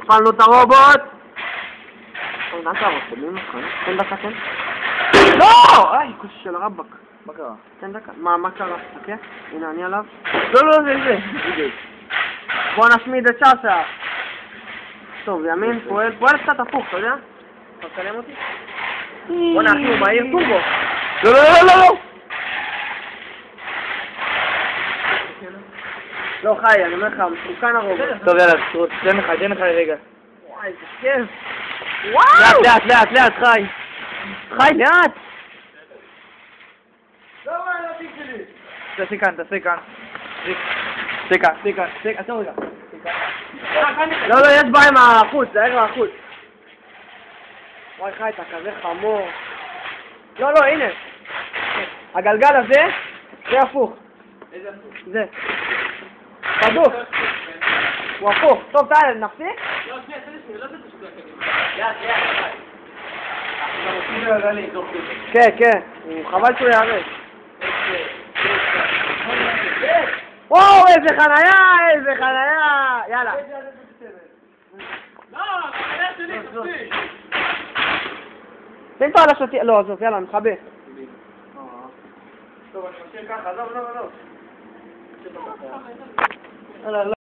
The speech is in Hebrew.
הפעלנו את הרובוט! אוי, נעשה הרובוט, מי מוכן? תן דקה, תן. לא! איי, כוס של הרבק. מה קרה? תן דקה. מה קרה? חכה. הנה, אני עליו. לא, זה. בוא נשמיד את שסה. טוב, ימין פועל קצת הפוך, אתה יודע? אתה מצלם אותי? בוא נעשו מהיר טורבו. לא! לא, חי, אני אומר לך, מסוכן הרובוט. טוב, יאללה, תן לך רגע. וואי, זה כיף. וואו! לאט, חי. חי, לאט! לא רואה הילדים שלי. תעשה כאן. עצור רגע. לא, יש בעיה עם החוץ, זה ערך החוץ. וואי חי, אתה כזה חמור. לא, הנה. הגלגל הזה, זה הפוך. איזה הפוך? זה. בדוק. הוא הפוך. טוב, תעלה, נפסיק? לא, שנייה, לא זה פשוט לאט. כן. חבל שהוא יערב. וואו, איזה חנייה! יאללה. לא, החניה שלי, תפסיק. שים פה על השוטי... לא, עזוב, יאללה, מכבה. טוב, אני משאיר ככה, עזוב. יאללה,